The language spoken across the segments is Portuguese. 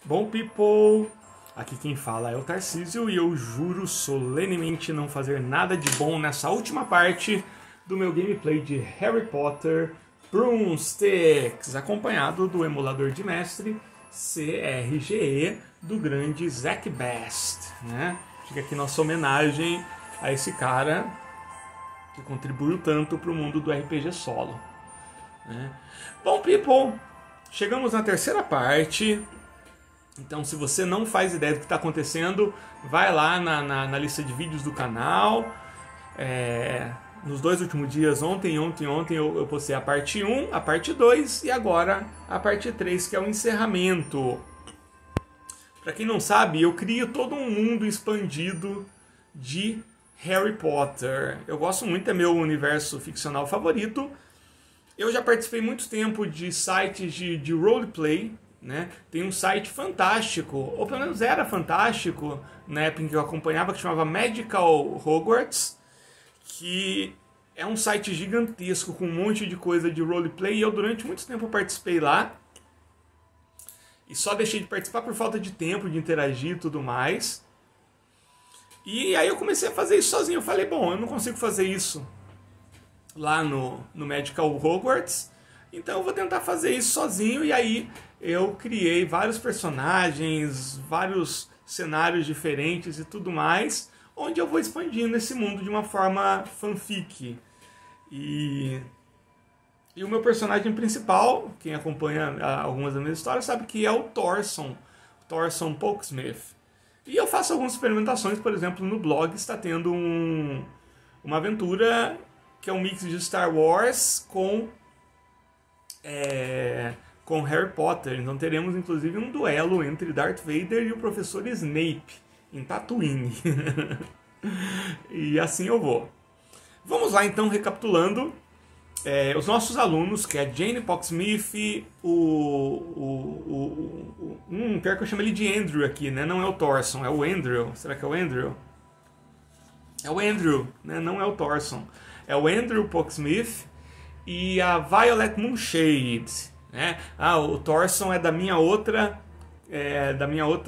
Bom, people, aqui quem fala é o Tarcísio e eu juro solenemente não fazer nada de bom nessa última parte do meu gameplay de Harry Potter Broomsticks, acompanhado do emulador de mestre CRGE do grande Zack Best, né? Fica aqui nossa homenagem a esse cara que contribuiu tanto para o mundo do RPG solo, né? Bom, people, chegamos na terceira parte. Então, se você não faz ideia do que está acontecendo, vai lá na lista de vídeos do canal. Nos dois últimos dias, ontem eu postei a parte 1, a parte 2 e agora a parte 3, que é o encerramento. Para quem não sabe, eu crio todo um mundo expandido de Harry Potter. Eu gosto muito, é meu universo ficcional favorito. Eu já participei muito tempo de sites de roleplay, né? Tem um site fantástico, ou pelo menos era fantástico, na época em que eu acompanhava, que chamava Magical Hogwarts, que é um site gigantesco com um monte de coisa de roleplay, e eu durante muito tempo participei lá, e só deixei de participar por falta de tempo, de interagir e tudo mais. E aí eu comecei a fazer isso sozinho. Eu falei, bom, eu não consigo fazer isso lá no Magical Hogwarts, então eu vou tentar fazer isso sozinho. E aí eu criei vários personagens, vários cenários diferentes e tudo mais, onde eu vou expandindo esse mundo de uma forma fanfic. E o meu personagem principal, quem acompanha algumas das minhas histórias, sabe que é o Thorson Pokesmith. E eu faço algumas experimentações, por exemplo, no blog está tendo uma aventura que é um mix de Star Wars com Harry Potter. Então teremos inclusive um duelo entre Darth Vader e o professor Snape em Tatooine. E assim eu vou. Vamos lá então, recapitulando. Os nossos alunos, que é a Jane Pokesmith, pior que eu chamo ele de Andrew aqui, né? Não é o Thorson, é o Andrew. Será que é o Andrew? É o Andrew, né? Não é o Thorson. É o Andrew Pokesmith e a Violet Moonshade, né? O Thorson é da minha outra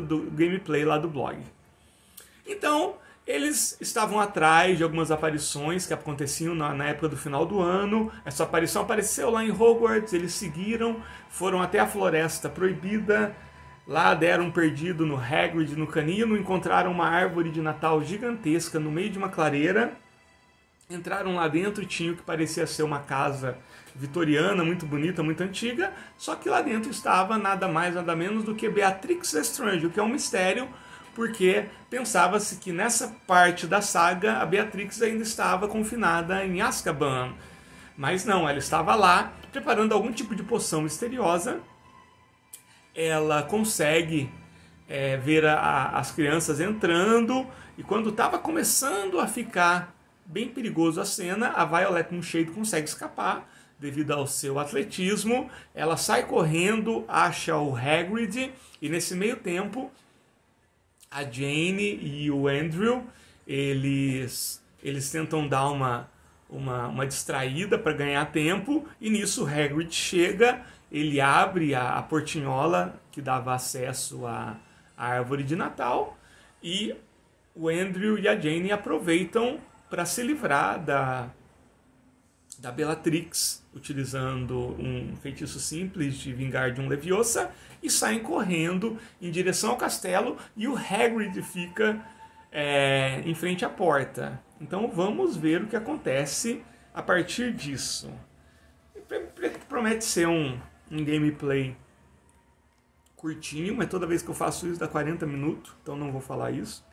do gameplay lá do blog. Então, eles estavam atrás de algumas aparições que aconteciam na época do final do ano. Essa aparição apareceu lá em Hogwarts, eles seguiram, foram até a Floresta Proibida. Lá deram um perdido no Hagrid, no canino, encontraram uma árvore de Natal gigantesca no meio de uma clareira. Entraram lá dentro e tinha o que parecia ser uma casa vitoriana, muito bonita, muito antiga. Só que lá dentro estava nada mais, nada menos do que Beatrix Lestrange, o que é um mistério, porque pensava-se que nessa parte da saga a Beatrix ainda estava confinada em Azkaban. Mas não, ela estava lá preparando algum tipo de poção misteriosa. Ela consegue ver as crianças entrando, e quando estava começando a ficar bem perigoso a cena, a Violet Moonshade consegue escapar devido ao seu atletismo. Ela sai correndo, acha o Hagrid, e nesse meio tempo a Jane e o Andrew eles tentam dar uma distraída para ganhar tempo, e nisso o Hagrid chega. Ele abre a portinhola que dava acesso à árvore de Natal, e o Andrew e a Jane aproveitam para se livrar da Bellatrix, utilizando um feitiço simples de vingar de um Leviosa, e saem correndo em direção ao castelo, e o Hagrid fica em frente à porta. Então vamos ver o que acontece a partir disso. Promete ser um gameplay curtinho, mas toda vez que eu faço isso dá 40 minutos, então não vou falar isso.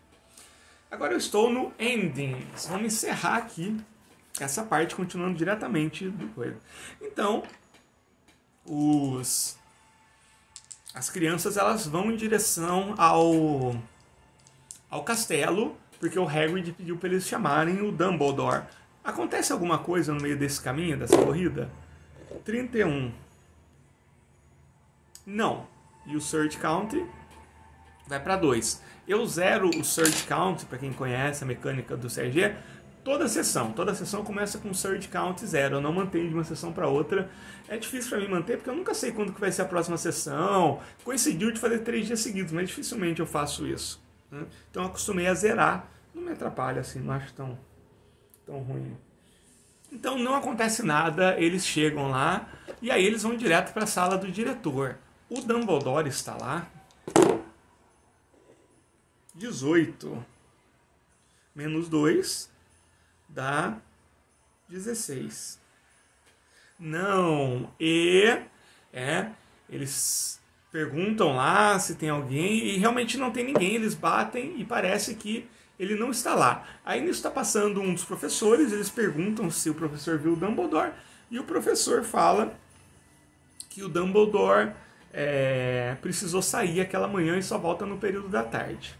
Agora eu estou no Endings. Vamos encerrar aqui essa parte, continuando diretamente do coelho. Então, as crianças elas vão em direção ao castelo, porque o Hagrid pediu para eles chamarem o Dumbledore. Acontece alguma coisa no meio desse caminho, dessa corrida? 31. Não. E o Search Count vai para 2. Eu zero o Search Count, para quem conhece a mecânica do CRG, toda sessão começa com Surge Count 0, eu não mantenho de uma sessão para outra. É difícil para mim manter, porque eu nunca sei quando que vai ser a próxima sessão. Coincidiu de fazer 3 dias seguidos, mas dificilmente eu faço isso, né? Então eu acostumei a zerar, não me atrapalha assim, não acho tão ruim. Então não acontece nada, eles chegam lá, e aí eles vão direto para a sala do diretor. O Dumbledore está lá. 18 menos 2 dá 16. Não, eles perguntam lá se tem alguém e realmente não tem ninguém, eles batem e parece que ele não está lá. Aí nisso está passando um dos professores, eles perguntam se o professor viu o Dumbledore e o professor fala que o Dumbledore precisou sair aquela manhã e só volta no período da tarde.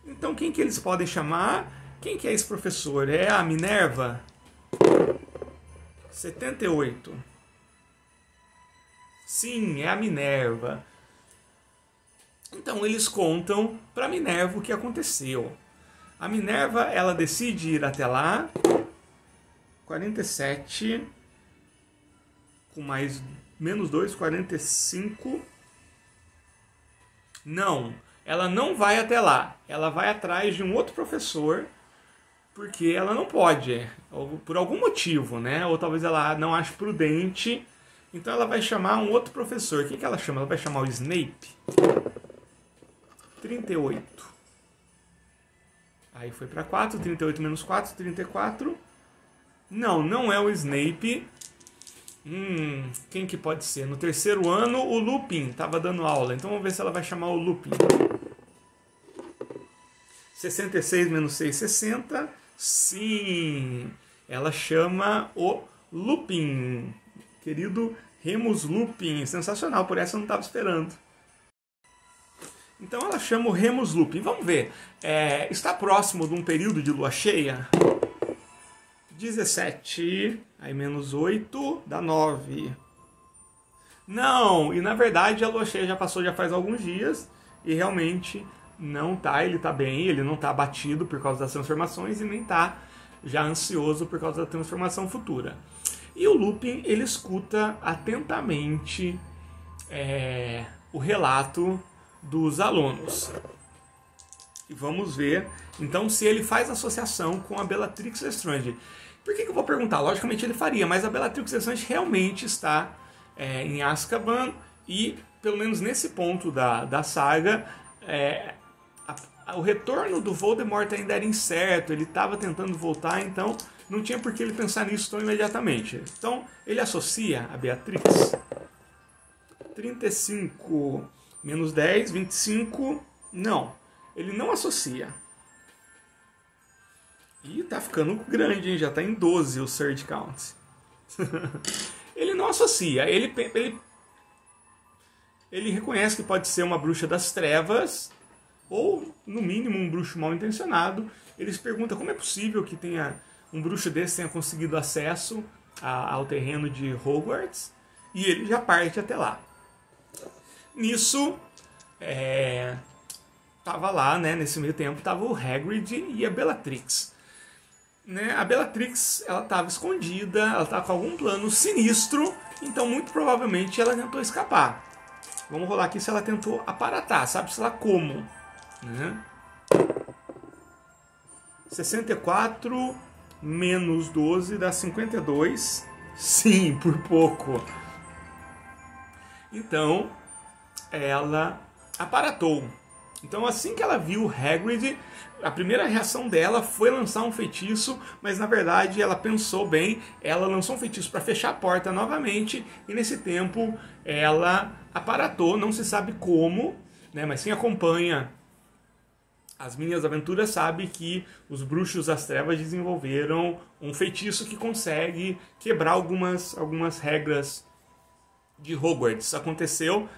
Então quem que eles podem chamar? Quem que é esse professor? É a Minerva? 78. Sim, é a Minerva. Então eles contam para Minerva o que aconteceu. A Minerva, ela decide ir até lá. 47 com mais menos 2, 45. Não, ela não vai até lá. Ela vai atrás de um outro professor, porque ela não pode, por algum motivo, né? Ou talvez ela não ache prudente. Então ela vai chamar um outro professor. Quem que ela chama? Ela vai chamar o Snape. 38. Aí foi para 4, 38 menos 4, 34. Não, não é o Snape. Quem que pode ser? No terceiro ano, o Lupin estava dando aula. Então vamos ver se ela vai chamar o Lupin. 66 menos 6, 60. Sim, ela chama o Lupin. Querido Remus Lupin. Sensacional, por essa eu não estava esperando. Então ela chama o Remus Lupin. Vamos ver. Está próximo de um período de lua cheia? 17. Aí menos 8 dá 9. Não, e na verdade a lua cheia já passou já faz alguns dias. E realmente não tá, ele tá bem, ele não tá abatido por causa das transformações e nem tá já ansioso por causa da transformação futura. E o Lupin, ele escuta atentamente o relato dos alunos. E vamos ver, então, se ele faz associação com a Bellatrix Lestrange. Por que eu vou perguntar? Logicamente ele faria, mas a Bellatrix Lestrange realmente está em Azkaban e, pelo menos nesse ponto da saga, o retorno do Voldemort ainda era incerto, ele estava tentando voltar, então não tinha por que ele pensar nisso tão imediatamente. Então ele associa a Beatrix. 35 menos 10, 25, não, ele não associa. E tá ficando grande, hein? Já tá em 12 o Surge Count. Ele não associa, ele reconhece que pode ser uma bruxa das trevas, ou, no mínimo, um bruxo mal intencionado. Ele se pergunta como é possível que um bruxo desse tenha conseguido acesso ao terreno de Hogwarts, e ele já parte até lá. Nisso, tava lá, né, nesse meio tempo, tava o Hagrid e a Bellatrix. Né, a Bellatrix, ela estava escondida, ela estava com algum plano sinistro, então muito provavelmente ela tentou escapar. Vamos rolar aqui se ela tentou aparatar, sabe-se lá como. Né? 64 menos 12 dá 52. Sim, por pouco. Então, ela aparatou. Então, assim que ela viu o Hagrid, a primeira reação dela foi lançar um feitiço, mas na verdade ela pensou bem, ela lançou um feitiço para fechar a porta novamente, e nesse tempo ela aparatou, não se sabe como, né, mas quem acompanha as minhas aventuras sabe que os bruxos das trevas desenvolveram um feitiço que consegue quebrar algumas regras de Hogwarts. Aconteceu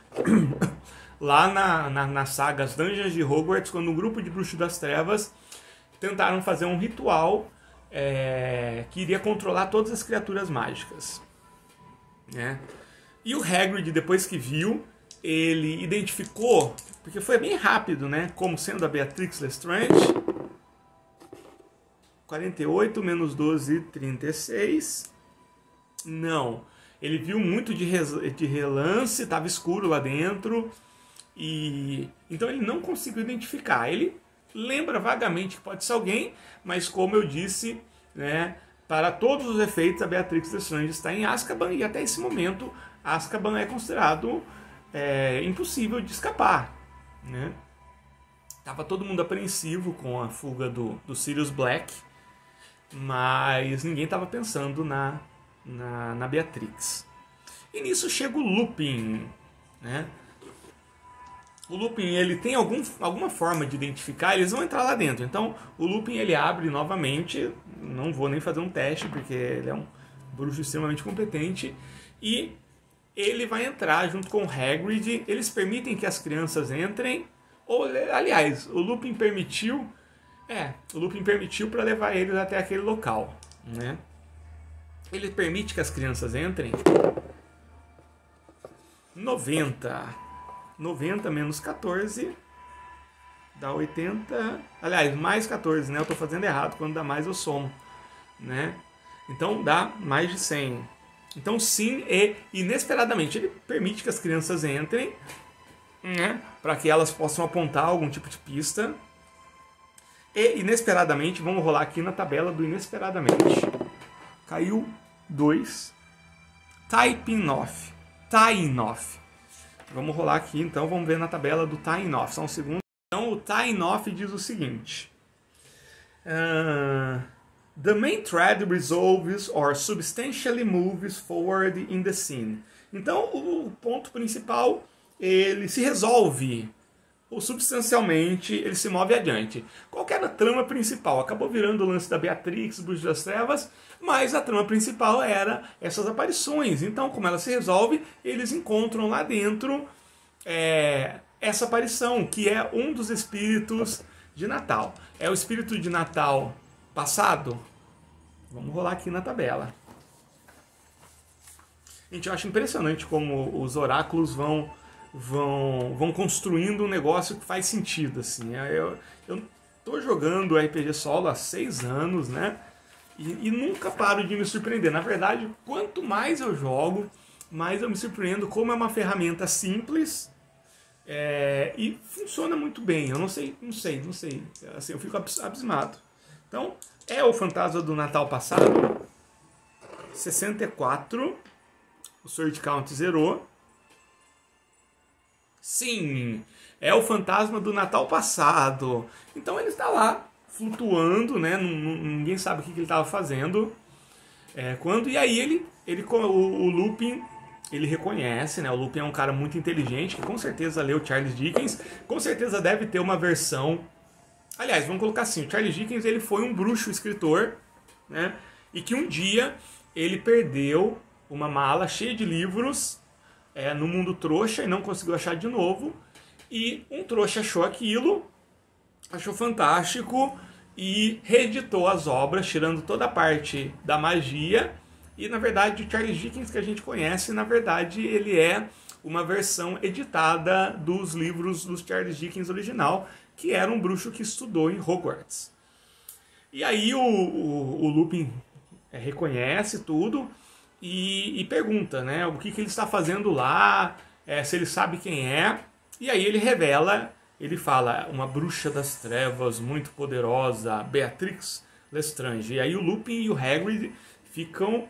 lá na saga As Dungeons de Hogwarts, quando um grupo de bruxos das trevas tentaram fazer um ritual que iria controlar todas as criaturas mágicas. Né? E o Hagrid, depois que viu, ele identificou, porque foi bem rápido, né, como sendo a Beatrix Lestrange. 48 menos 12, 36. Não. Ele viu muito de relance, estava escuro lá dentro. E então ele não conseguiu identificar. Ele lembra vagamente que pode ser alguém, mas como eu disse, né, para todos os efeitos, a Beatrix Lestrange está em Azkaban e até esse momento Azkaban é considerado impossível de escapar, né? Tava todo mundo apreensivo com a fuga do Sirius Black, mas ninguém estava pensando na Beatrix. E nisso chega o Lupin, né? O Lupin, ele tem alguma forma de identificar, eles vão entrar lá dentro. Então, o Lupin, ele abre novamente, não vou nem fazer um teste, porque ele é um bruxo extremamente competente, e ele vai entrar junto com o Hagrid. Eles permitem que as crianças entrem, ou, aliás, o Lupin permitiu para levar eles até aquele local, né? Ele permite que as crianças entrem. 90 menos 14 dá 80. Aliás, mais 14, né? Eu tô fazendo errado. Quando dá mais eu somo, né? Então dá mais de 100. Então sim, e inesperadamente ele permite que as crianças entrem, né? Para que elas possam apontar algum tipo de pista. E inesperadamente, vamos rolar aqui na tabela do inesperadamente. Caiu 2. Typing off. Tying off. Vamos rolar aqui, então, vamos ver na tabela do Tying Off. Só um segundo. Então, o Tying Off diz o seguinte. The main thread resolves or substantially moves forward in the scene. Então, o ponto principal, ele se resolve, ou substancialmente, ele se move adiante. Qual que era a trama principal? Acabou virando o lance da Beatrix, Bruxa das Trevas, mas a trama principal era essas aparições. Então, como ela se resolve, eles encontram lá dentro essa aparição, que é um dos espíritos de Natal. É o espírito de Natal passado? Vamos rolar aqui na tabela. Gente, eu acho impressionante como os oráculos vão construindo um negócio que faz sentido, assim. Eu tô jogando RPG solo há 6 anos, né? E nunca paro de me surpreender. Na verdade, quanto mais eu jogo, mais eu me surpreendo como é uma ferramenta simples e funciona muito bem. Eu não sei. Assim, eu fico abismado. Então, é o Fantasma do Natal passado. 64. O Sword Count zerou. Sim, é o Fantasma do Natal passado. Então ele está lá, flutuando, né? Ninguém sabe o que ele estava fazendo. E aí o Lupin, ele reconhece, né? O Lupin é um cara muito inteligente, que com certeza leu Charles Dickens, com certeza deve ter uma versão. Aliás, vamos colocar assim, o Charles Dickens, ele foi um bruxo escritor, né? E que um dia ele perdeu uma mala cheia de livros no mundo trouxa e não conseguiu achar de novo. E um trouxa achou aquilo, achou fantástico e reeditou as obras, tirando toda a parte da magia. E na verdade o Charles Dickens que a gente conhece, na verdade ele é uma versão editada dos livros do Charles Dickens original, que era um bruxo que estudou em Hogwarts. E aí o Lupin reconhece tudo e pergunta, né, o que ele está fazendo lá, se ele sabe quem é. E aí ele revela, ele fala, uma bruxa das trevas muito poderosa, Beatrix Lestrange. E aí o Lupin e o Hagrid ficam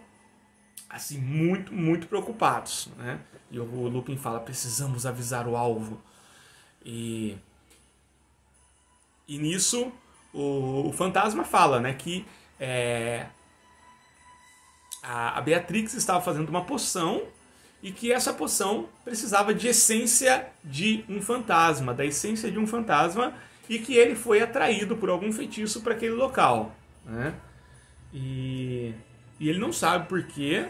assim muito, muito preocupados, né? E o Lupin fala, precisamos avisar o alvo. E nisso o fantasma fala, né, que a Beatrix estava fazendo uma poção e que essa poção precisava de essência de um fantasma, da essência de um fantasma, e que ele foi atraído por algum feitiço para aquele local, né? E ele não sabe por que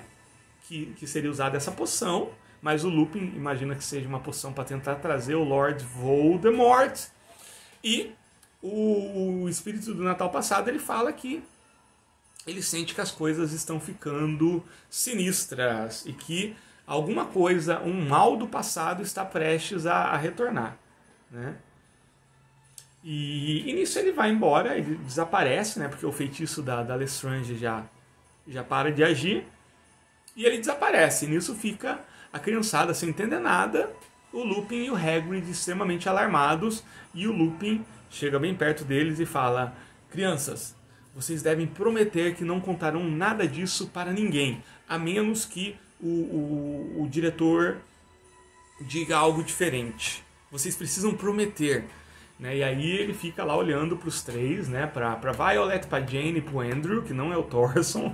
seria usada essa poção, mas o Lupin imagina que seja uma poção para tentar trazer o Lord Voldemort. E o espírito do Natal passado, ele fala que ele sente que as coisas estão ficando sinistras e que alguma coisa, um mal do passado está prestes a retornar, né? E nisso ele vai embora, ele desaparece, né? Porque o feitiço da Lestrange já para de agir. E ele desaparece. E nisso fica a criançada sem entender nada, o Lupin e o Hagrid extremamente alarmados. E o Lupin chega bem perto deles e fala: crianças, vocês devem prometer que não contarão nada disso para ninguém, a menos que o diretor diga algo diferente. Vocês precisam prometer. Né? E aí ele fica lá olhando para os três, né? Para Violet, para Jane e para o Andrew, que não é o Thorson.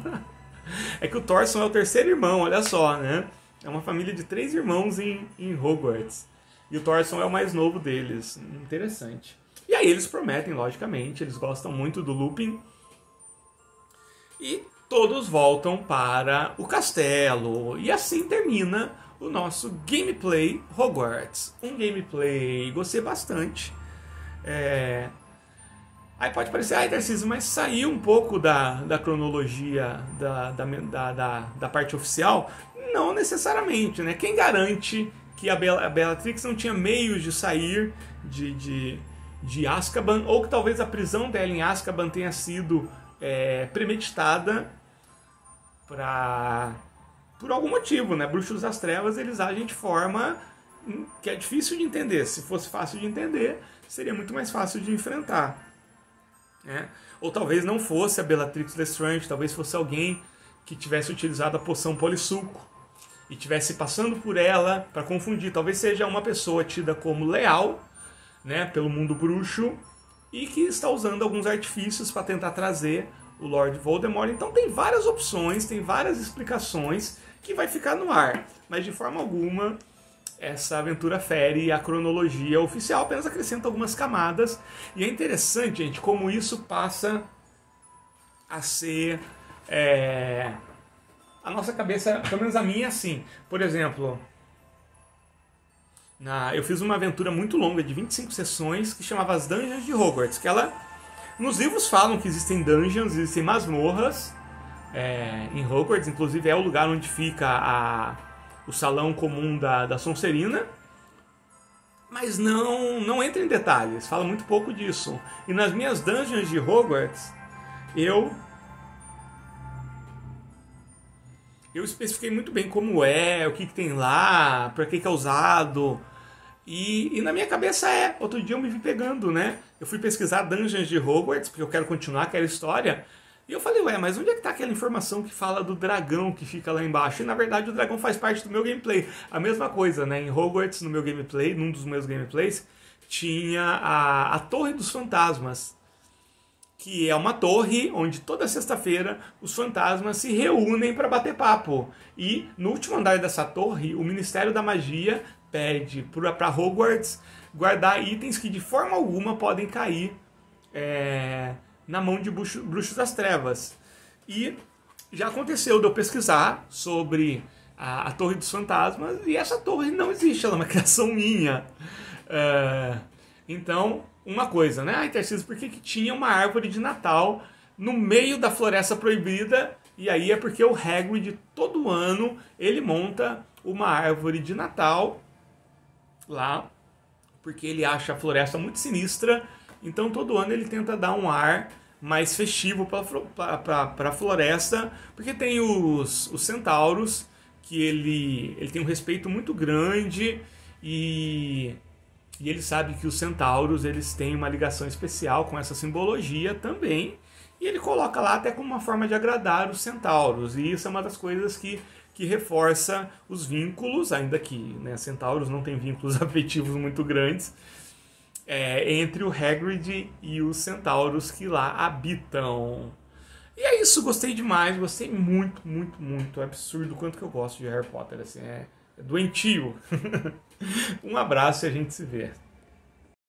É que o Thorson é o terceiro irmão, olha só, né? É uma família de 3 irmãos em Hogwarts. E o Thorson é o mais novo deles. Interessante. E aí eles prometem, logicamente, eles gostam muito do Lupin. E todos voltam para o castelo. E assim termina o nosso gameplay Hogwarts. Um gameplay gostei bastante. Aí pode parecer, Tarcísio, mas saiu um pouco da cronologia da parte oficial? Não necessariamente, né? Quem garante que a Bellatrix não tinha meios de sair de Azkaban, ou que talvez a prisão dela em Azkaban tenha sido premeditada por algum motivo, né? Bruxos das Trevas, eles agem de forma que é difícil de entender. Se fosse fácil de entender, seria muito mais fácil de enfrentar. Né? Ou talvez não fosse a Bellatrix Lestrange, talvez fosse alguém que tivesse utilizado a poção polissuco e tivesse passando por ela para confundir. Talvez seja uma pessoa tida como leal, né, pelo mundo bruxo e que está usando alguns artifícios para tentar trazer o Lord Voldemort. Então tem várias opções, tem várias explicações que vai ficar no ar, mas de forma alguma essa aventura fere a cronologia oficial, apenas acrescenta algumas camadas. E é interessante, gente, como isso passa a ser a nossa cabeça, pelo menos a minha, assim. Por exemplo, eu fiz uma aventura muito longa de 25 sessões que chamava As Dungeons de Hogwarts, que nos livros falam que existem dungeons, existem masmorras em Hogwarts, inclusive é o lugar onde fica o salão comum da Sonserina, mas não entra em detalhes, fala muito pouco disso. E nas minhas dungeons de Hogwarts, eu especifiquei muito bem como o que tem lá, para que é usado. E na minha cabeça outro dia eu me vi pegando, né? Eu fui pesquisar dungeons de Hogwarts, porque eu quero continuar aquela história. E eu falei, mas onde é que tá aquela informação que fala do dragão que fica lá embaixo? E na verdade o dragão faz parte do meu gameplay. A mesma coisa, né? Em Hogwarts, no meu gameplay, num dos meus gameplays, tinha a Torre dos Fantasmas, que é uma torre onde toda sexta-feira os fantasmas se reúnem para bater papo. E no último andar dessa torre, o Ministério da Magia pede para Hogwarts guardar itens que de forma alguma podem cair na mão de bruxos das trevas. E já aconteceu de eu pesquisar sobre a Torre dos Fantasmas, e essa torre não existe, ela é uma criação minha. Então, uma coisa, né? Tarcísio, por que tinha uma árvore de Natal no meio da Floresta Proibida? E aí é porque o Hagrid, todo ano, ele monta uma árvore de Natal lá, porque ele acha a floresta muito sinistra. Então todo ano ele tenta dar um ar mais festivo para a floresta, porque tem os centauros, que ele tem um respeito muito grande, e ele sabe que os centauros eles têm uma ligação especial com essa simbologia também, e ele coloca lá até como uma forma de agradar os centauros, e isso é uma das coisas que reforça os vínculos, ainda que, né, centauros não têm vínculos afetivos muito grandes, entre o Hagrid e os centauros que lá habitam. E é isso, gostei demais, gostei muito, muito, muito. É absurdo o quanto que eu gosto de Harry Potter, assim, é doentio. Um abraço e a gente se vê.